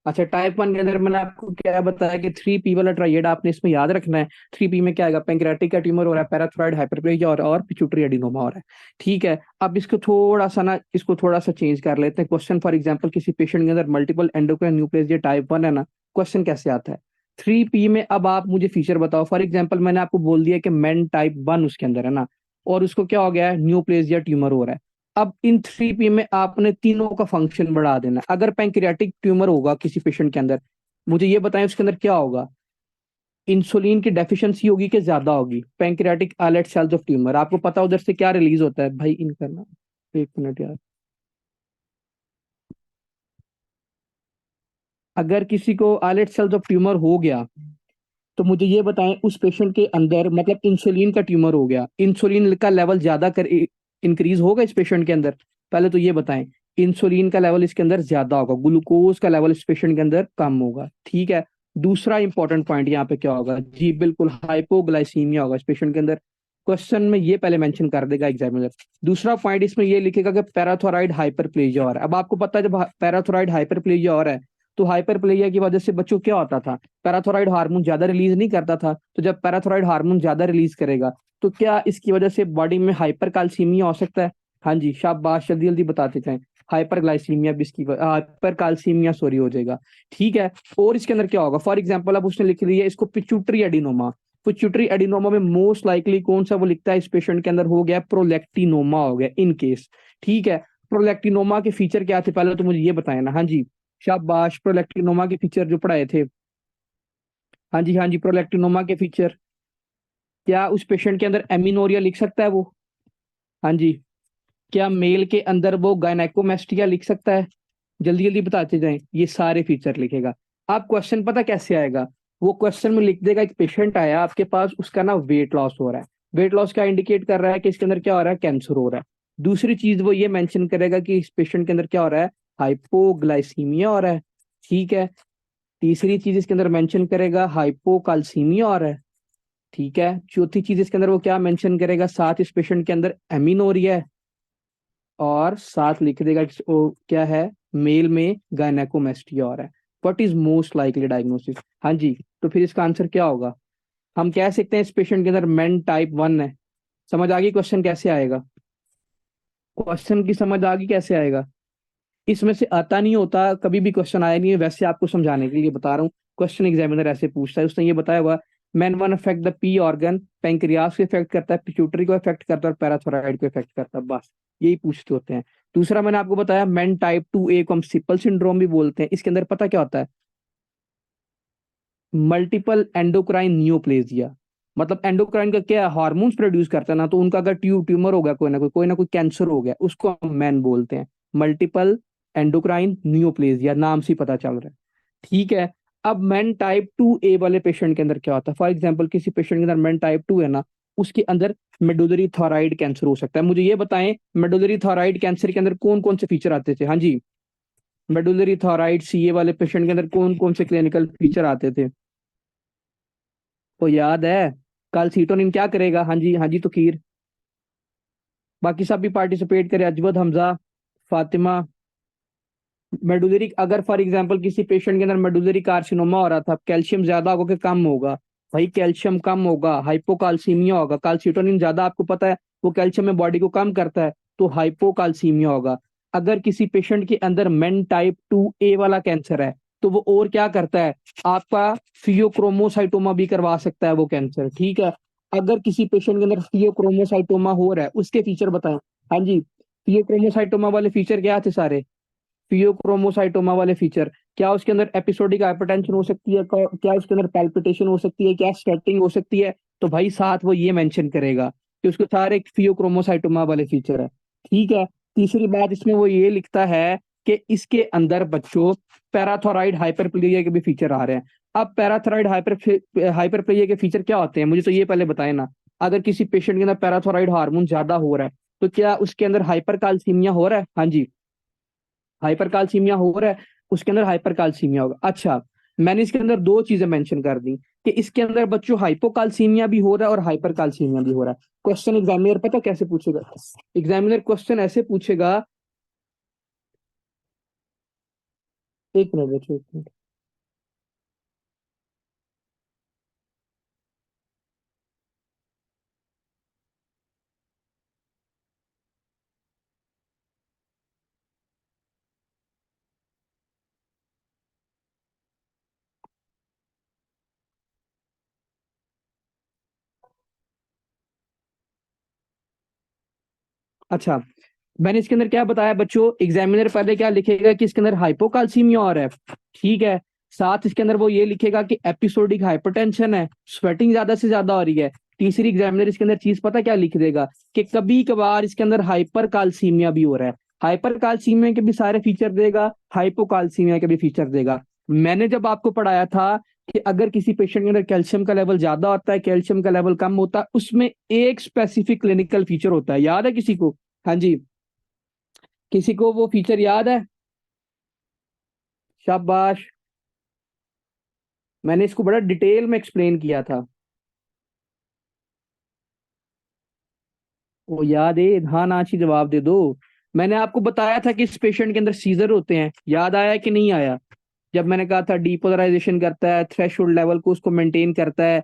अच्छा, type one के अंदर मैंने आपको क्या बताया कि 3P वाला ट्राइएड आपने इसमें याद रखना है। 3P में क्या आएगा? पैंक्रियाटिक का ट्यूमर हो रहा है, पैराथायरॉइड हाइपरप्लेजिया और पिट्यूटरी एडिनोमा हो रहा है। ठीक है, अब इसको थोड़ा सा चेंज कर लेते हैं। क्वेश्चन फॉर एग्जांपल किसी पेशेंट के अंदर मल्टीपल एंडोक्राइन न्यूप्लेसिया टाइप वन है ना, क्वेश्चन कैसे आता है? 3P में अब आप मुझे फीचर बताओ। फॉर एग्जाम्पल मैंने आपको बोल दिया कि मेन टाइप वन उसके अंदर है ना, और उसको क्या हो गया है? न्यूप्लेसिया ट्यूमर हो रहा है। अब इन 3P में आपने तीनों का फंक्शन बढ़ा देना है। अगर पैंक्रियाटिक ट्यूमर होगा किसी पेशेंट के अंदर, मुझे ये बताएं उसके अंदर क्या होगा? इंसुलिन की डेफिशिएंसी होगी कि ज्यादा होगी? Pancreatic islet cells of tumour, आपको पता है उधर से क्या रिलीज होता है भाई? इन करना, एक मिनट यार। अगर किसी को आइलेट सेल्स ऑफ ट्यूमर हो गया, तो मुझे ये बताएं उस पेशेंट के अंदर, मतलब इंसुलिन का ट्यूमर हो गया, इंसुलिन का लेवल ज्यादा कर इंक्रीज होगा इस पेशेंट के अंदर? पहले तो ये बताएं। इंसुलिन का लेवल इसके अंदर ज्यादा होगा, ग्लूकोज का लेवल इस पेशेंट के अंदर कम होगा। ठीक है। दूसरा इंपॉर्टेंट पॉइंट यहाँ पे क्या होगा? जी बिल्कुल, हाइपोग्लाइसीमिया होगा इस पेशेंट के अंदर। क्वेश्चन में ये पहले मेंशन कर देगा एग्जामिनर। दूसरा पॉइंट इसमें ये लिखेगा कि पैराथोराइड हाइपरप्लेजिया हो रहा है। अब आपको पता है जब पैराथोराइड हाइपरप्लेजिया हो रहा है, तो हाइपरप्लेजिया की वजह से बच्चों क्या होता था? पैराथोराइड हार्मोन ज्यादा रिलीज नहीं करता था। तो जब पैराथोराइड हार्मोन ज्यादा रिलीज करेगा, तो क्या इसकी वजह से बॉडी में हाइपर कैल्सीमिया हो सकता है? हाँ जी, शाबाश, जल्दी जल्दी बताते जाएं। हाइपरग्लाइसीमिया भी इसकी हाइपर कैल्सीमिया सॉरी हो जाएगा। ठीक है। और इसके अंदर क्या होगा? फॉर एग्जाम्पल अब उसने लिख दिया इसको पिट्यूटरी एडिनोमा। पिट्यूटरी एडिनोमा में मोस्ट लाइकली कौन सा वो लिखता है इस पेशेंट के अंदर? हो गया प्रोलेक्टिनोमा, हो गया इन केस। ठीक है। प्रोलेक्टिनोमा के फीचर क्या थे पहले तो मुझे ये बताया ना। हाँ जी, शाबाश, प्रोलेक्टिनोमा के फीचर जो पढ़ाए थे। हाँ जी, हाँ जी, प्रोलेक्टिनोमा के फीचर। क्या उस पेशेंट के अंदर एमिनोरिया लिख सकता है वो? हाँ जी। क्या मेल के अंदर वो गायनेकोमेस्टिया लिख सकता है? जल्दी जल्दी बताते जाएं, ये सारे फीचर लिखेगा। आप क्वेश्चन पता कैसे आएगा? वो क्वेश्चन में लिख देगा एक पेशेंट आया आपके पास, उसका ना वेट लॉस हो रहा है। वेट लॉस क्या इंडिकेट कर रहा है कि इसके अंदर क्या हो रहा है? कैंसर हो रहा है। दूसरी चीज वो ये मेंशन करेगा कि इस पेशेंट के अंदर क्या हो रहा है? हाइपोग्लाइसीमिया हो रहा है। ठीक है। तीसरी चीज इसके अंदर मेंशन करेगा हाइपोकाल्सीमिया हो रहा है। ठीक है। चौथी चीज इसके अंदर वो क्या मेंशन करेगा? साथ इस पेशेंट के अंदर एमिनोरिया है। और साथ लिख देगा कि वो क्या है? मेल में गायनेकोमेस्टिया हो रहा है। What is most likely diagnosis? हाँ जी। तो फिर इसका आंसर क्या होगा? हम कह सकते हैं इस पेशेंट के अंदर मेन टाइप वन है। समझ आ गई क्वेश्चन कैसे आएगा? क्वेश्चन की समझ आ गई कैसे आएगा? इसमें से आता नहीं होता, कभी भी क्वेश्चन आया नहीं है, वैसे आपको समझाने के लिए बता रहा हूँ। क्वेश्चन एग्जामिनर ऐसे पूछता है, उसने ये बताया हुआ। Man one affect the P organ, pancreas को इफेक्ट करता है, पिट्यूटरी को इफेक्ट करता है, और पैराथोराइड को इफेक्ट करता है, बस यही पूछते होते हैं। दूसरा मैंने आपको बताया मैन टाइप टू ए को हम सिपल सिंड्रोम भी बोलते हैं। इसके अंदर पता क्या होता है? Multiple endocrine neoplasia. मतलब एंडोक्राइन का क्या हार्मोन्स प्रोड्यूस करता है ना, तो उनका अगर ट्यूमर हो गया, कोई ना कोई कैंसर हो गया, उसको हम मैन बोलते हैं। मल्टीपल एंडोक्राइन न्यूप्लेजिया नाम से ही पता चल रहा है। ठीक है। अब मैन टाइप टू ए वाले पेशेंट के अंदर क्या होता है? फॉर एग्जाम्पल किसी पेशेंट के अंदर मैन टाइप टू है ना, उसके अंदर मेडुलरी थॉराइड कैंसर हो सकता है। मुझे ये बताएं, मेडुलरी थॉराइड कैंसर के अंदर कौन कौन से फीचर आते थे? हाँ जी, मेडुलरी थॉराइड सीए वाले पेशेंट के अंदर कौन कौन से क्लिनिकल फीचर आते थे? तो याद है? कल सीटोनिन क्या करेगा? हाँ जी, हाँ जी, तो खीर। बाकी सब भी पार्टिसिपेट करे, अजवद, हमजा, फातिमा। मेडुलरी, अगर फॉर एग्जांपल किसी पेशेंट के अंदर मेडुलरी कार्सिनोमा हो रहा था, कैल्शियम ज्यादा होगा कि कम होगा? भाई कैल्शियम कम होगा, हाइपोकाल्सीमिया होगा। कैल्सिटोनिन ज्यादा आपको पता है वो कैल्शियम में बॉडी को कम करता है, तो हाइपोकाल्सीमिया होगा। अगर किसी पेशेंट के अंदर मेन टाइप टू ए वाला कैंसर है, तो वो और क्या करता है? आपका फियोक्रोमोसाइटोमा भी करवा सकता है वो कैंसर। ठीक है। अगर किसी पेशेंट के अंदर फियोक्रोमोसाइटोमा हो रहा है, उसके फीचर बताएं। हाँ जी, फियोक्रोमोसाइटोमा वाले फीचर क्या थे सारे? फियोक्रोमोसाइटोमा वाले फीचर, क्या उसके अंदर एपिसोडिक हाइपरटेंशन हो सकती है? क्या उसके अंदर पैल्पिटेशन हो सकती है? क्या स्वेटिंग हो सकती है? तो भाई साथ वो ये मेंशन करेगा कि उसके सारे फियोक्रोमोसाइटोमा वाले फीचर है। ठीक है। तीसरी बात इसमें वो ये लिखता है कि इसके अंदर बच्चों पैराथोराइड हाइपरप्लेजिया के भी फीचर आ रहे हैं। अब पैराथोराइड हाइपरप्लेजिया के फीचर क्या होते हैं, मुझे तो ये पहले बताए ना। अगर किसी पेशेंट के अंदर पैराथोराइड हार्मोन ज्यादा हो रहा है, तो क्या उसके अंदर हाइपर कैल्सीमिया हो रहा है? हाँ जी, हाइपर कैल्सीमिया हो रहा है, उसके अंदर हाइपर कैल्सीमिया होगा। अच्छा, मैंने इसके अंदर दो चीजें मेंशन कर दी कि इसके अंदर बच्चों हाइपोकाल्सीमिया भी हो रहा है और हाइपर कैल्सीमिया भी हो रहा है। क्वेश्चन एग्जामिनर पता कैसे पूछेगा? एग्जामिनर क्वेश्चन ऐसे पूछेगा एक मिनट बच्चों, एक मिनट। अच्छा, मैंने इसके अंदर क्या बताया बच्चों, एग्जामिनर पहले क्या लिखेगा कि इसके अंदर हाइपोकाल्सीमिया और है, ठीक है। साथ इसके अंदर वो ये लिखेगा कि एपिसोडिक हाइपरटेंशन है, स्वेटिंग ज्यादा से ज्यादा हो रही है। तीसरी एग्जामिनर इसके अंदर चीज पता क्या लिख देगा कि कभी कभार इसके अंदर हाइपर काल्सीमिया भी हो रहा है। हाइपर काल्सीमिया के भी सारे फीचर देगा, हाइपोकाल्सीमिया के भी फीचर देगा। मैंने जब आपको पढ़ाया था कि अगर किसी पेशेंट के अंदर कैल्शियम का लेवल ज्यादा होता है, कैल्शियम का लेवल कम होता है, उसमें एक स्पेसिफिक क्लिनिकल फीचर होता है, याद है किसी को? हाँ जी, किसी को वो फीचर याद है? शाबाश। मैंने इसको बड़ा डिटेल में एक्सप्लेन किया था। वो याद है? हाँ ना, अच्छी जवाब दे दो। मैंने आपको बताया था कि इस पेशेंट के अंदर सीजर होते हैं, याद आया कि नहीं आया? जब मैंने कहा था डीपोलराइजेशन करता है, थ्रेशोल्ड लेवल को उसको मेंटेन करता है,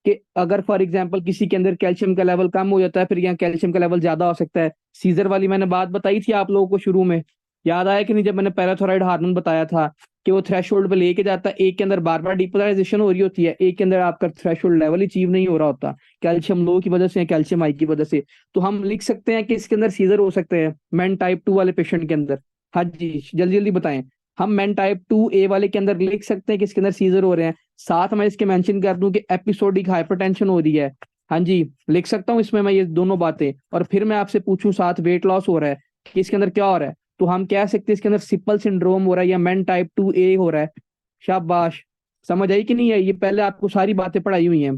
कि अगर फॉर एग्जांपल किसी के अंदर कैल्शियम का लेवल कम हो जाता है, फिर यहाँ कैल्शियम का लेवल ज्यादा हो सकता है। सीजर वाली मैंने बात बताई थी आप लोगों को शुरू में, याद आया कि नहीं? जब मैंने पैराथोराइड हार्मोन बताया था कि वो थ्रेशोल्ड पे लेके जाता है, एक के अंदर बार बार डिपोलराइजेशन हो रही होती है, एक के अंदर आपका थ्रेशोल्ड लेवल अचीव नहीं हो रहा होता, कैल्शियम लो की वजह से या कैल्शियम हाई की वजह से। तो हम लिख सकते हैं कि इसके अंदर सीजर हो सकते हैं मैन टाइप 2 वाले पेशेंट के अंदर। हाँ जी, जल्दी जल्दी बताएं। हम मैन टाइप 2 ए वाले के अंदर लिख सकते हैं कि इसके अंदर सीजर हो रहे हैं। साथ मैं इसके मेंशन कर दूं कि एपिसोडिक हाइपरटेंशन हो रही है। हाँ जी, लिख सकता हूँ इसमें मैं ये दोनों बातें, और फिर मैं आपसे पूछूं साथ वेट लॉस हो रहा है, कि इसके अंदर क्या हो रहा है, तो हम कह सकते हैं इसके अंदर सिपल सिंड्रोम हो रहा है या मैन टाइप 2 ए हो रहा है। शाबाश। समझ आई कि नहीं आई? ये पहले आपको सारी बातें पढ़ाई हुई हैं।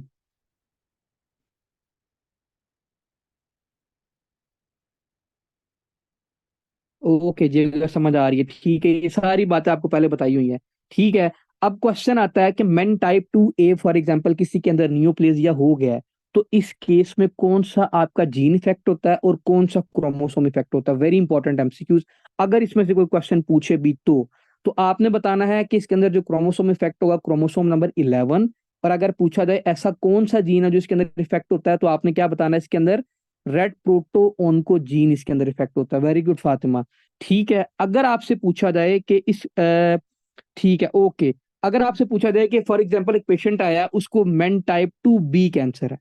ओके जी, अगर समझ आ रही है ठीक है, ये सारी बातें आपको पहले बताई हुई है। ठीक है। अब क्वेश्चन आता है कि main type 2 A for example किसी के अंदर नियोप्लेजिया हो गया है, तो इस केस में कौन सा आपका जीन इफेक्ट होता है और कौन सा क्रोमोसोम इफेक्ट होता है? Very important MCQs. अगर इसमें से कोई क्वेश्चन पूछे भी तो आपने बताना है कि इसके अंदर जो क्रोमोसोम इफेक्ट होगा क्रोमोसोम नंबर 11। और अगर पूछा जाए ऐसा कौन सा जीन है जो इसके अंदर इफेक्ट होता है, तो आपने क्या बताना है? इसके अंदर रेड प्रोटो ओनको जीन इसके अंदर इफेक्ट होता है। Very good Fatima. ठीक है। अगर आपसे पूछा जाए कि ठीक है, ओके। अगर आपसे पूछा जाए कि फॉर एग्जांपल एक पेशेंट आया, उसको मेन टाइप 2 बी कैंसर है।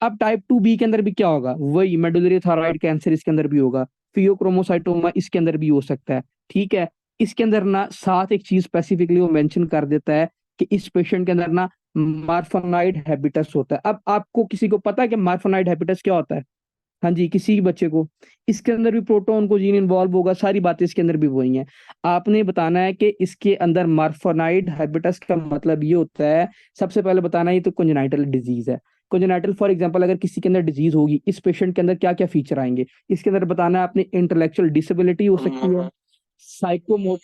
अब टाइप 2 बी के अंदर भी क्या होगा? वही मेडुलरी थायराइड कैंसर इसके अंदर भी होगा, फियोक्रोमोसाइटोमा इसके अंदर भी हो सकता है। ठीक है। इसके अंदर ना साथ एक चीज स्पेसिफिकली वो मेंशन कर देता है कि इस पेशेंट के अंदर ना मार्फानाइड हैबिटस होता है। अब आपको किसी को पता है कि मार्फानाइड हैबिटस क्या होता है? हाँ जी, किसी बच्चे को? इसके अंदर भी प्रोटोन को जीन इन्वॉल्व होगा, सारी बातें इसके अंदर भी वही हैं। आपने बताना है कि इसके अंदर मार्फानाइड हैबिटस का मतलब ये होता है, सबसे पहले बताना है ये तो कंजेनाइटल डिजीज है। कंजेनाइटल फॉर एग्जांपल अगर किसी के अंदर डिजीज होगी, इस पेशेंट के अंदर क्या क्या फीचर आएंगे? इसके अंदर बताना है आपने इंटेलेक्चुअल डिसेबिलिटी हो सकती है, साइकोमोटर,